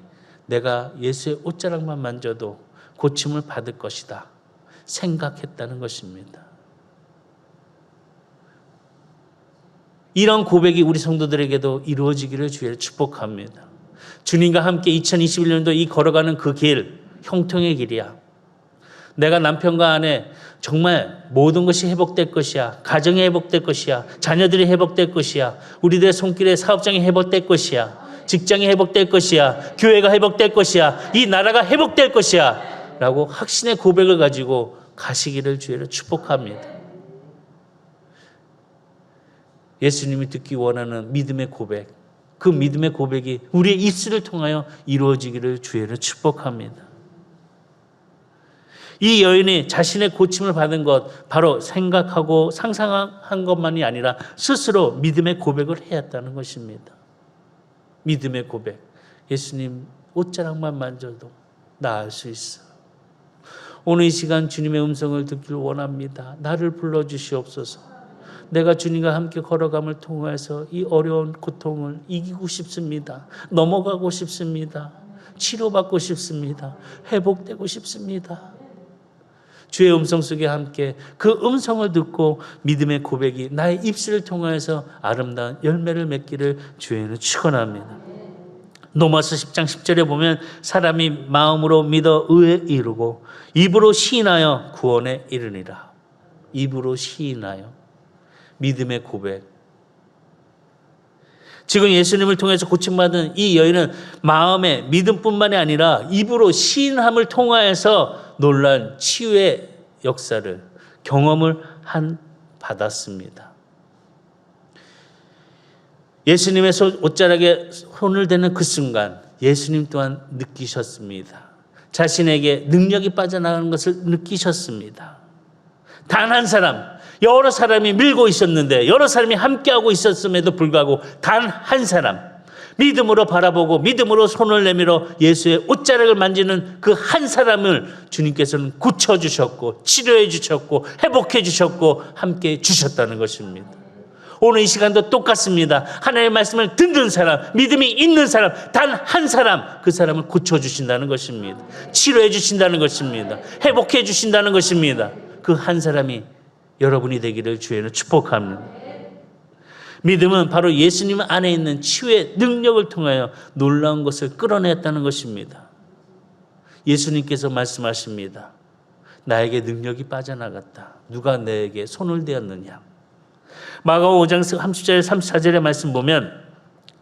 내가 예수의 옷자락만 만져도 고침을 받을 것이다. 생각했다는 것입니다. 이런 고백이 우리 성도들에게도 이루어지기를 주의 축복합니다. 주님과 함께 2021년도 이 걸어가는 그 길, 형통의 길이야. 내가 남편과 아내 정말 모든 것이 회복될 것이야. 가정이 회복될 것이야. 자녀들이 회복될 것이야. 우리들의 손길에 사업장이 회복될 것이야. 직장이 회복될 것이야. 교회가 회복될 것이야. 이 나라가 회복될 것이야. 라고 확신의 고백을 가지고 가시기를 주의로 축복합니다. 예수님이 듣기 원하는 믿음의 고백, 그 믿음의 고백이 우리의 입술을 통하여 이루어지기를 주의로 축복합니다. 이 여인이 자신의 고침을 받은 것, 바로 생각하고 상상한 것만이 아니라 스스로 믿음의 고백을 해왔다는 것입니다. 믿음의 고백. 예수님 옷자락만 만져도 나을 수 있어. 오늘 이 시간 주님의 음성을 듣기를 원합니다. 나를 불러주시옵소서. 내가 주님과 함께 걸어감을 통해서 이 어려운 고통을 이기고 싶습니다. 넘어가고 싶습니다. 치료받고 싶습니다. 회복되고 싶습니다. 주의 음성 속에 함께 그 음성을 듣고 믿음의 고백이 나의 입술을 통하여서 아름다운 열매를 맺기를 주의는 축원합니다. 로마서 10장 10절에 보면 사람이 마음으로 믿어 의에 이르고 입으로 시인하여 구원에 이르니라. 입으로 시인하여 믿음의 고백. 지금 예수님을 통해서 고침받은 이 여인은 마음의 믿음뿐만이 아니라 입으로 시인함을 통하여서 놀란 치유의 역사를 경험을 받았습니다. 예수님의 옷자락에 손을 대는 그 순간 예수님 또한 느끼셨습니다. 자신에게 능력이 빠져나가는 것을 느끼셨습니다. 단 한 사람, 여러 사람이 밀고 있었는데 여러 사람이 함께하고 있었음에도 불구하고 단 한 사람, 믿음으로 바라보고 믿음으로 손을 내밀어 예수의 옷자락을 만지는 그 한 사람을 주님께서는 고쳐주셨고 치료해 주셨고 회복해 주셨고 함께 주셨다는 것입니다. 오늘 이 시간도 똑같습니다. 하나님의 말씀을 듣는 사람, 믿음이 있는 사람, 단 한 사람, 그 사람을 고쳐주신다는 것입니다. 치료해 주신다는 것입니다. 회복해 주신다는 것입니다. 그 한 사람이 여러분이 되기를 주의는 축복합니다. 믿음은 바로 예수님 안에 있는 치유의 능력을 통하여 놀라운 것을 끌어냈다는 것입니다. 예수님께서 말씀하십니다. 나에게 능력이 빠져나갔다. 누가 내게 손을 대었느냐. 마가복음 5장 30절 34절의 말씀 보면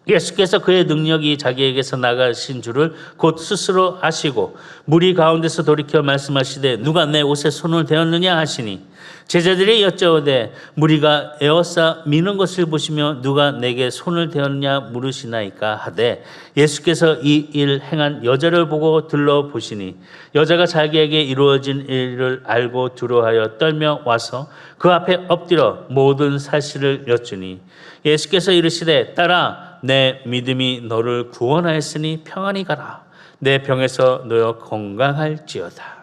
예수께서 그의 능력이 자기에게서 나가신 줄을 곧 스스로 아시고 무리 가운데서 돌이켜 말씀하시되 누가 내 옷에 손을 대었느냐 하시니 제자들이 여쭤오되 무리가 에워싸 미는 것을 보시며 누가 내게 손을 대었느냐 물으시나이까 하되 예수께서 이 일 행한 여자를 보고 들러보시니 여자가 자기에게 이루어진 일을 알고 두려워하여 떨며 와서 그 앞에 엎드려 모든 사실을 여쭈니 예수께서 이르시되 딸아 내 믿음이 너를 구원하였으니 평안히 가라. 내 병에서 놓여 건강할지어다.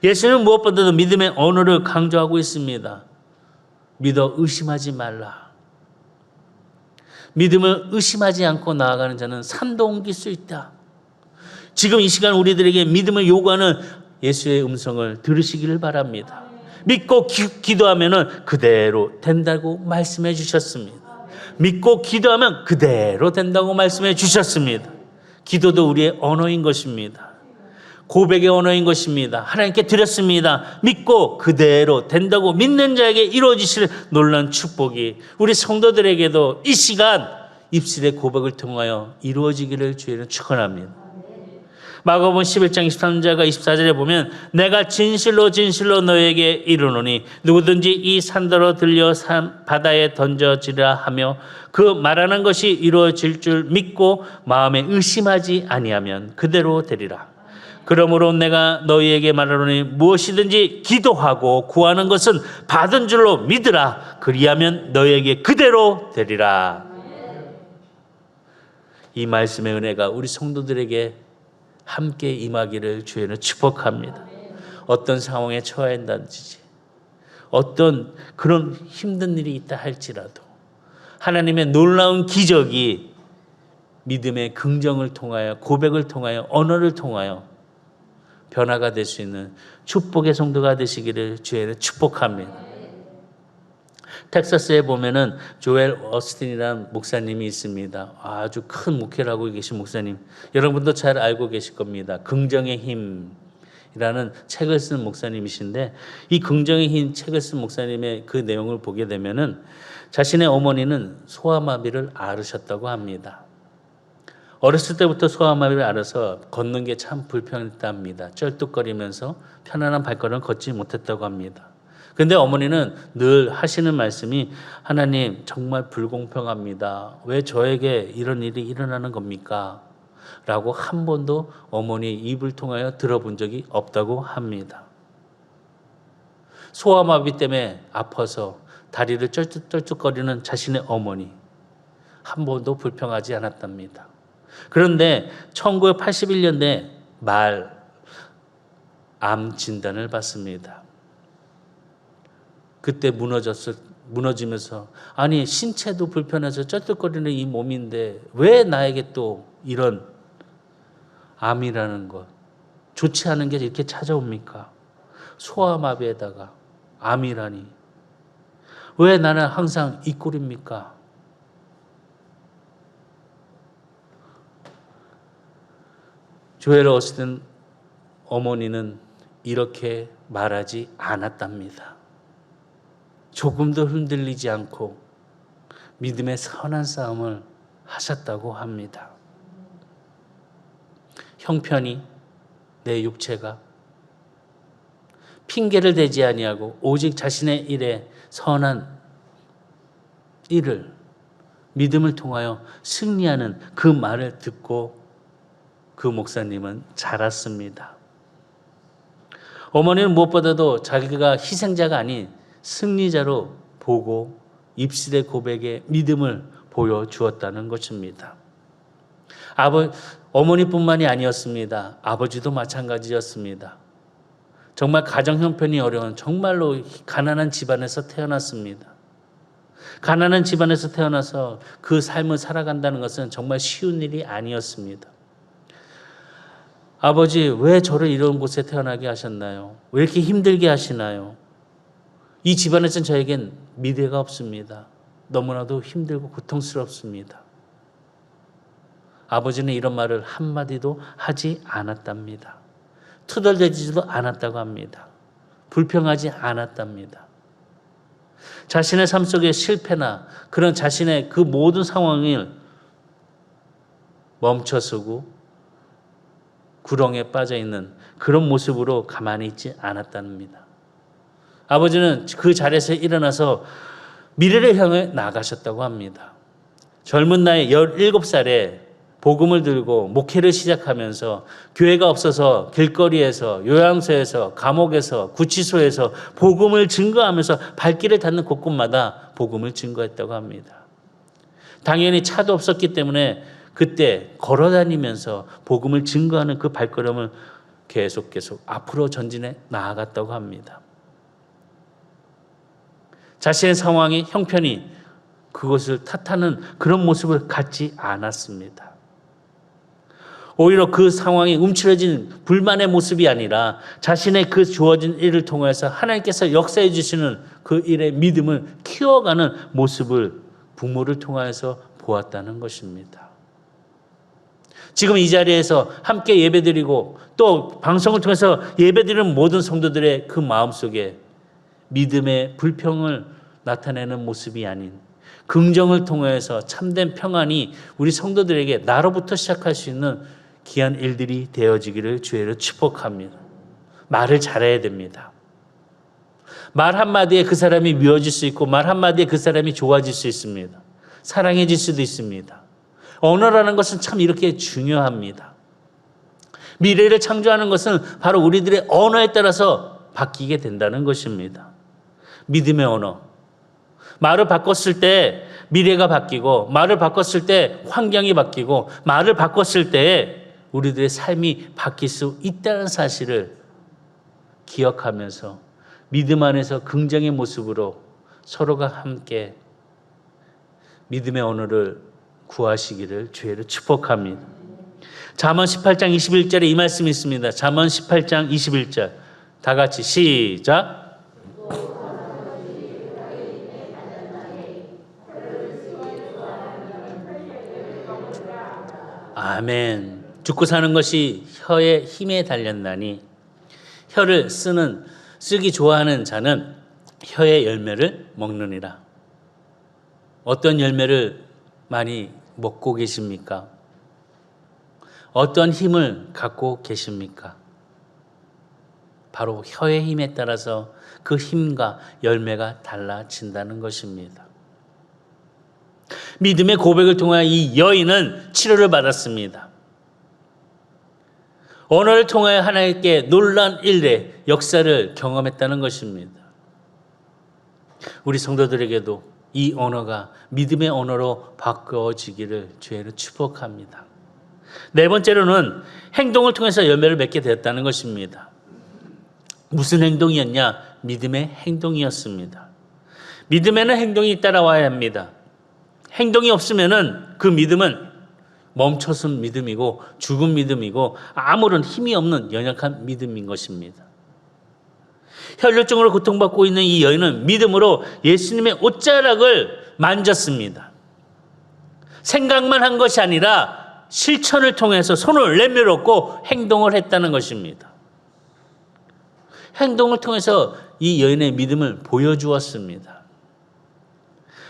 예수는 무엇보다도 믿음의 언어를 강조하고 있습니다. 믿어 의심하지 말라. 믿음을 의심하지 않고 나아가는 자는 산도 옮길 수 있다. 지금 이 시간 우리들에게 믿음을 요구하는 예수의 음성을 들으시기를 바랍니다. 믿고 기도하면 그대로 된다고 말씀해 주셨습니다. 믿고 기도하면 그대로 된다고 말씀해 주셨습니다. 기도도 우리의 언어인 것입니다. 고백의 언어인 것입니다. 하나님께 드렸습니다. 믿고 그대로 된다고 믿는 자에게 이루어지실 놀라운 축복이 우리 성도들에게도 이 시간 입술의 고백을 통하여 이루어지기를 주의는 축원합니다. 마가복음 11장 23절과 24절에 보면 내가 진실로 진실로 너에게 이르노니 누구든지 이 산더러 들려 바다에 던져지라 하며 그 말하는 것이 이루어질 줄 믿고 마음에 의심하지 아니하면 그대로 되리라. 그러므로 내가 너희에게 말하노니 무엇이든지 기도하고 구하는 것은 받은 줄로 믿으라. 그리하면 너희에게 그대로 되리라. 이 말씀의 은혜가 우리 성도들에게 함께 임하기를 주의는 축복합니다. 어떤 상황에 처해야 한다든지 어떤 그런 힘든 일이 있다 할지라도 하나님의 놀라운 기적이 믿음의 긍정을 통하여 고백을 통하여 언어를 통하여 변화가 될 수 있는 축복의 성도가 되시기를 주의는 축복합니다. 텍사스에 보면은 조엘 어스틴이라는 목사님이 있습니다. 아주 큰 목회를 하고 계신 목사님. 여러분도 잘 알고 계실 겁니다. 긍정의 힘이라는 책을 쓴 목사님이신데 이 긍정의 힘 책을 쓴 목사님의 그 내용을 보게 되면은 자신의 어머니는 소아마비를 앓으셨다고 합니다. 어렸을 때부터 소아마비를 앓아서 걷는 게 참 불편했답니다. 쩔뚝거리면서 편안한 발걸음을 걷지 못했다고 합니다. 그런데 어머니는 늘 하시는 말씀이 하나님 정말 불공평합니다. 왜 저에게 이런 일이 일어나는 겁니까? 라고 한 번도 어머니의 입을 통하여 들어본 적이 없다고 합니다. 소아마비 때문에 아파서 다리를 쩔뚝쩔뚝거리는 자신의 어머니 한 번도 불평하지 않았답니다. 그런데 1981년에 암 진단을 받습니다. 그때 무너지면서 아니 신체도 불편해서 쩔뚝거리는 이 몸인데 왜 나에게 또 이런 암이라는 것 좋지 않은 게 이렇게 찾아옵니까? 소아마비에다가 암이라니. 왜 나는 항상 이 꼴입니까? 조엘 오스틴 어머니는 이렇게 말하지 않았답니다. 조금도 흔들리지 않고 믿음의 선한 싸움을 하셨다고 합니다. 형편이, 내 육체가 핑계를 대지 아니하고 오직 자신의 일에 선한 일을 믿음을 통하여 승리하는 그 말을 듣고 그 목사님은 자랐습니다. 어머니는 무엇보다도 자기가 희생자가 아닌 승리자로 보고 입술의 고백에 믿음을 보여주었다는 것입니다. 어머니뿐만이 아니었습니다. 아버지도 마찬가지였습니다. 정말 가정 형편이 어려운 정말로 가난한 집안에서 태어났습니다. 가난한 집안에서 태어나서 그 삶을 살아간다는 것은 정말 쉬운 일이 아니었습니다. 아버지, 왜 저를 이런 곳에 태어나게 하셨나요? 왜 이렇게 힘들게 하시나요? 이 집안에서는 저에겐 미래가 없습니다. 너무나도 힘들고 고통스럽습니다. 아버지는 이런 말을 한마디도 하지 않았답니다. 투덜대지도 않았다고 합니다. 불평하지 않았답니다. 자신의 삶 속의 실패나 그런 자신의 그 모든 상황을 멈춰서고 구렁에 빠져있는 그런 모습으로 가만히 있지 않았답니다. 아버지는 그 자리에서 일어나서 미래를 향해 나가셨다고 합니다. 젊은 나이 17살에 복음을 들고 목회를 시작하면서 교회가 없어서 길거리에서 요양소에서 감옥에서 구치소에서 복음을 증거하면서 발길을 닿는 곳곳마다 복음을 증거했다고 합니다. 당연히 차도 없었기 때문에 그때 걸어다니면서 복음을 증거하는 그 발걸음을 계속 앞으로 전진해 나아갔다고 합니다. 자신의 상황이 형편이 그것을 탓하는 그런 모습을 갖지 않았습니다. 오히려 그 상황이 움츠러진 불만의 모습이 아니라 자신의 그 주어진 일을 통해서 하나님께서 역사해 주시는 그 일의 믿음을 키워가는 모습을 부모를 통하여서 보았다는 것입니다. 지금 이 자리에서 함께 예배드리고 또 방송을 통해서 예배드리는 모든 성도들의 그 마음속에 믿음의 불평을 나타내는 모습이 아닌 긍정을 통해서 참된 평안이 우리 성도들에게 나로부터 시작할 수 있는 귀한 일들이 되어지기를 주의로 축복합니다. 말을 잘해야 됩니다. 말 한마디에 그 사람이 미워질 수 있고 말 한마디에 그 사람이 좋아질 수 있습니다. 사랑해질 수도 있습니다. 언어라는 것은 참 이렇게 중요합니다. 미래를 창조하는 것은 바로 우리들의 언어에 따라서 바뀌게 된다는 것입니다. 믿음의 언어. 말을 바꿨을 때 미래가 바뀌고 말을 바꿨을 때 환경이 바뀌고 말을 바꿨을 때 우리들의 삶이 바뀔 수 있다는 사실을 기억하면서 믿음 안에서 긍정의 모습으로 서로가 함께 믿음의 언어를 구하시기를 주의로 축복합니다. 잠언 18장 21절에 이 말씀이 있습니다. 잠언 18장 21절 다 같이 시작. 아멘. 죽고 사는 것이 혀의 힘에 달렸나니 혀를 쓰기 좋아하는 자는 혀의 열매를 먹느니라. 어떤 열매를 많이 먹고 계십니까? 어떤 힘을 갖고 계십니까? 바로 혀의 힘에 따라서 그 힘과 열매가 달라진다는 것입니다. 믿음의 고백을 통하여 이 여인은 치료를 받았습니다. 언어를 통하여 하나님께 놀라운 일의 역사를 경험했다는 것입니다. 우리 성도들에게도 이 언어가 믿음의 언어로 바꿔지기를 주의로 축복합니다. 네 번째로는 행동을 통해서 열매를 맺게 되었다는 것입니다. 무슨 행동이었냐? 믿음의 행동이었습니다. 믿음에는 행동이 따라와야 합니다. 행동이 없으면은 그 믿음은 멈춰선 믿음이고 죽은 믿음이고 아무런 힘이 없는 연약한 믿음인 것입니다. 혈류증으로 고통받고 있는 이 여인은 믿음으로 예수님의 옷자락을 만졌습니다. 생각만 한 것이 아니라 실천을 통해서 손을 내밀었고 행동을 했다는 것입니다. 행동을 통해서 이 여인의 믿음을 보여주었습니다.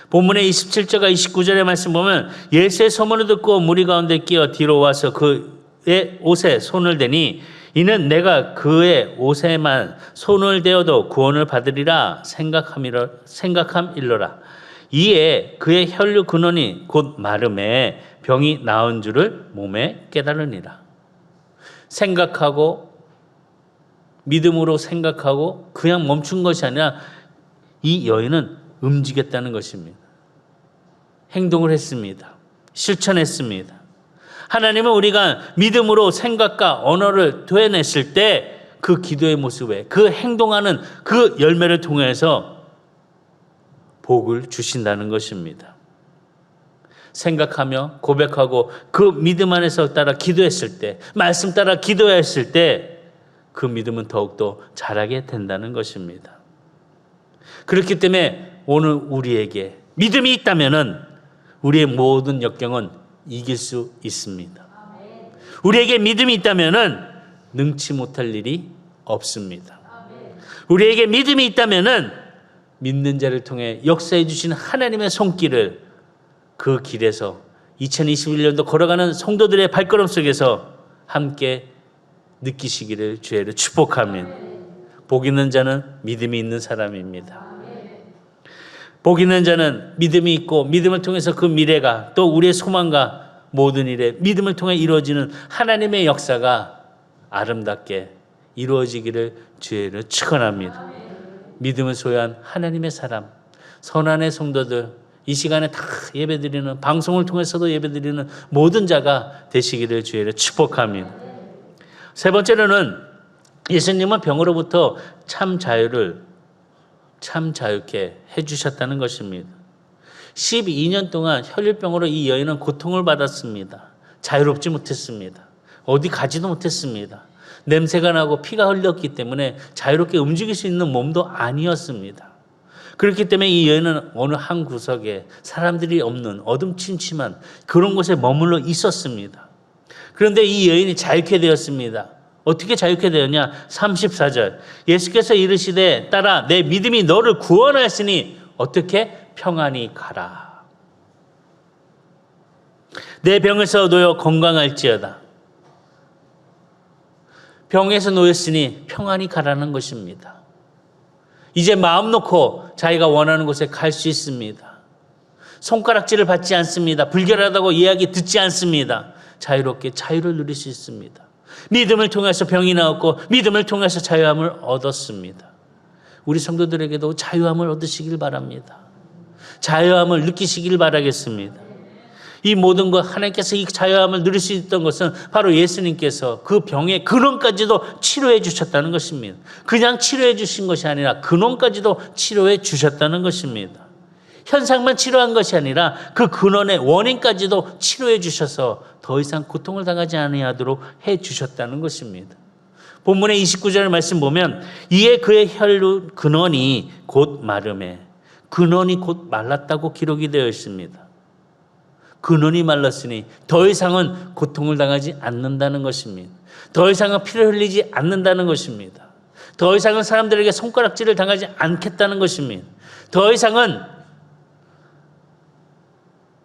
본문의 27절과 29절의 말씀 보면 예수의 소문을 듣고 무리 가운데 끼어 뒤로 와서 그의 옷에 손을 대니 이는 내가 그의 옷에만 손을 대어도 구원을 받으리라 생각함일러라. 이에 그의 혈류 근원이 곧 마름에 병이 나은 줄을 몸에 깨달으니라. 생각하고 믿음으로 생각하고 그냥 멈춘 것이 아니라 이 여인은 움직였다는 것입니다. 행동을 했습니다. 실천했습니다. 하나님은 우리가 믿음으로 생각과 언어를 되어냈을 때 그 기도의 모습에 그 행동하는 그 열매를 통해서 복을 주신다는 것입니다. 생각하며 고백하고 그 믿음 안에서 따라 기도했을 때, 말씀 따라 기도했을 때 그 믿음은 더욱더 자라게 된다는 것입니다. 그렇기 때문에 오늘 우리에게 믿음이 있다면은 우리의 모든 역경은 이길 수 있습니다. 우리에게 믿음이 있다면은 능치 못할 일이 없습니다. 우리에게 믿음이 있다면은 믿는 자를 통해 역사해 주신 하나님의 손길을 그 길에서 2021년도 걸어가는 성도들의 발걸음 속에서 함께 느끼시기를 주의로 축복합니다. 복 있는 자는 믿음이 있는 사람입니다. 복 있는 자는 믿음이 있고 믿음을 통해서 그 미래가 또 우리의 소망과 모든 일에 믿음을 통해 이루어지는 하나님의 역사가 아름답게 이루어지기를 주의로 축원합니다. 믿음을 소유한 하나님의 사람, 선한의 성도들, 이 시간에 다 예배드리는 방송을 통해서도 예배드리는 모든 자가 되시기를 주의로 축복합니다. 세 번째로는 예수님은 병으로부터 참 자유케 해주셨다는 것입니다. 12년 동안 혈류병으로 이 여인은 고통을 받았습니다. 자유롭지 못했습니다. 어디 가지도 못했습니다. 냄새가 나고 피가 흘렸기 때문에 자유롭게 움직일 수 있는 몸도 아니었습니다. 그렇기 때문에 이 여인은 어느 한 구석에 사람들이 없는 어둠침침한 그런 곳에 머물러 있었습니다. 그런데 이 여인이 자유케 되었습니다. 어떻게 자유케 되었냐? 34절 예수께서 이르시되 따라 내 믿음이 너를 구원하였으니 어떻게 평안히 가라. 내 병에서 놓여 건강할지어다. 병에서 놓였으니 평안히 가라는 것입니다. 이제 마음 놓고 자기가 원하는 곳에 갈 수 있습니다. 손가락질을 받지 않습니다. 불결하다고 이야기 듣지 않습니다. 자유롭게 자유를 누릴 수 있습니다. 믿음을 통해서 병이 나았고 믿음을 통해서 자유함을 얻었습니다. 우리 성도들에게도 자유함을 얻으시길 바랍니다. 자유함을 느끼시길 바라겠습니다. 이 모든 것 하나님께서 이 자유함을 누릴 수 있던 것은 바로 예수님께서 그 병의 근원까지도 치료해 주셨다는 것입니다. 그냥 치료해 주신 것이 아니라 근원까지도 치료해 주셨다는 것입니다. 현상만 치료한 것이 아니라 그 근원의 원인까지도 치료해 주셔서 더 이상 고통을 당하지 아니하도록 해 주셨다는 것입니다. 본문의 29절 말씀 보면 이에 그의 혈류 근원이 곧 마름에 근원이 곧 말랐다고 기록이 되어 있습니다. 근원이 말랐으니 더 이상은 고통을 당하지 않는다는 것입니다. 더 이상은 피를 흘리지 않는다는 것입니다. 더 이상은 사람들에게 손가락질을 당하지 않겠다는 것입니다. 더 이상은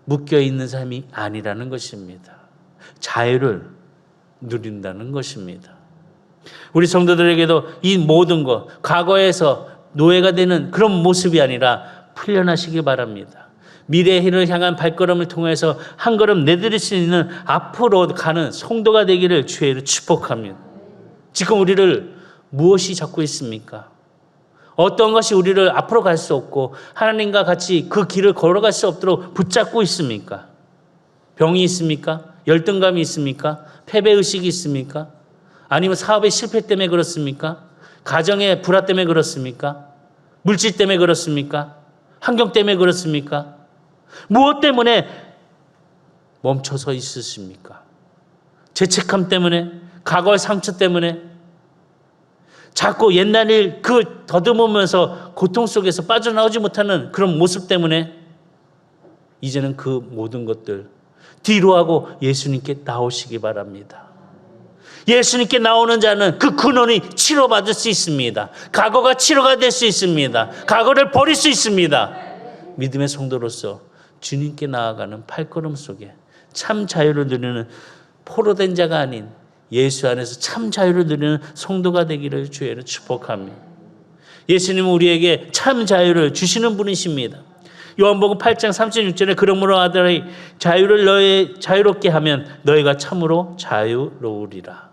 묶여있는 삶이 아니라는 것입니다. 자유를 누린다는 것입니다. 우리 성도들에게도 이 모든 것, 과거에서 노예가 되는 그런 모습이 아니라 풀려나시기 바랍니다. 미래의 길을 향한 발걸음을 통해서 한 걸음 내디딜 수 있는 앞으로 가는 성도가 되기를 주의로 축복합니다. 지금 우리를 무엇이 잡고 있습니까? 어떤 것이 우리를 앞으로 갈 수 없고 하나님과 같이 그 길을 걸어갈 수 없도록 붙잡고 있습니까? 병이 있습니까? 열등감이 있습니까? 패배의식이 있습니까? 아니면 사업의 실패 때문에 그렇습니까? 가정의 불화 때문에 그렇습니까? 물질 때문에 그렇습니까? 환경 때문에 그렇습니까? 무엇 때문에 멈춰서 있으십니까? 죄책감 때문에? 과거의 상처 때문에? 자꾸 옛날 일 더듬으면서 고통 속에서 빠져나오지 못하는 그런 모습 때문에 이제는 그 모든 것들 뒤로 하고 예수님께 나오시기 바랍니다. 예수님께 나오는 자는 그 근원이 치료받을 수 있습니다. 과거가 치료가 될 수 있습니다. 과거를 버릴 수 있습니다. 믿음의 성도로서 주님께 나아가는 발걸음 속에 참 자유를 누리는 포로된 자가 아닌 예수 안에서 참 자유를 누리는 성도가 되기를 주의로 축복합니다. 예수님은 우리에게 참 자유를 주시는 분이십니다. 요한복음 8장 36절에 그러므로 아들의 자유를 너희 자유롭게 하면 너희가 참으로 자유로우리라.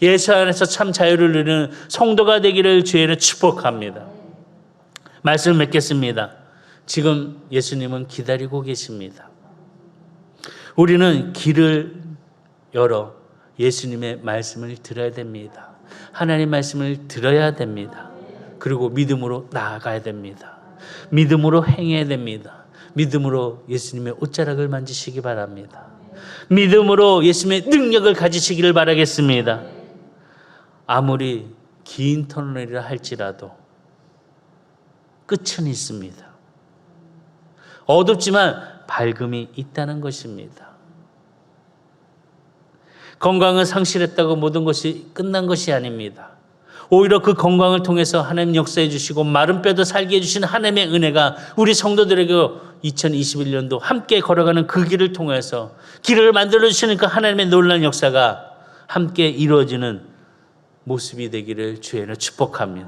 예수 안에서 참 자유를 누리는 성도가 되기를 주의로 축복합니다. 말씀을 맺겠습니다. 지금 예수님은 기다리고 계십니다. 우리는 길을 열어 예수님의 말씀을 들어야 됩니다. 하나님의 말씀을 들어야 됩니다. 그리고 믿음으로 나아가야 됩니다. 믿음으로 행해야 됩니다. 믿음으로 예수님의 옷자락을 만지시기 바랍니다. 믿음으로 예수님의 능력을 가지시기를 바라겠습니다. 아무리 긴 터널이라 할지라도 끝은 있습니다. 어둡지만 밝음이 있다는 것입니다. 건강을 상실했다고 모든 것이 끝난 것이 아닙니다. 오히려 그 건강을 통해서 하나님 역사해 주시고 마른 뼈도 살게 해주신 하나님의 은혜가 우리 성도들에게 2021년도 함께 걸어가는 그 길을 통해서 길을 만들어 주시는 그 하나님의 놀라운 역사가 함께 이루어지는 모습이 되기를 주의로 축복합니다.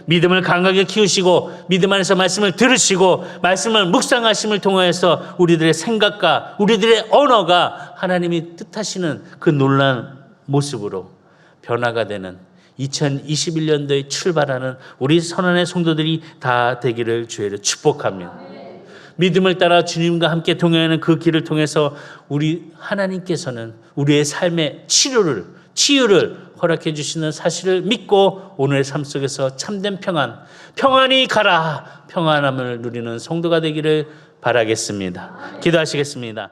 믿음을 강하게 키우시고 믿음 안에서 말씀을 들으시고 말씀을 묵상하심을 통해서 우리들의 생각과 우리들의 언어가 하나님이 뜻하시는 그 놀라운 모습으로 변화가 되는 2021년도에 출발하는 우리 선한의 성도들이 다 되기를 주의로 축복합니다. 믿음을 따라 주님과 함께 동행하는 그 길을 통해서 우리 하나님께서는 우리의 삶의 치유를 허락해 주시는 사실을 믿고 오늘의 삶 속에서 참된 평안이 가라 평안함을 누리는 성도가 되기를 바라겠습니다. 기도하시겠습니다.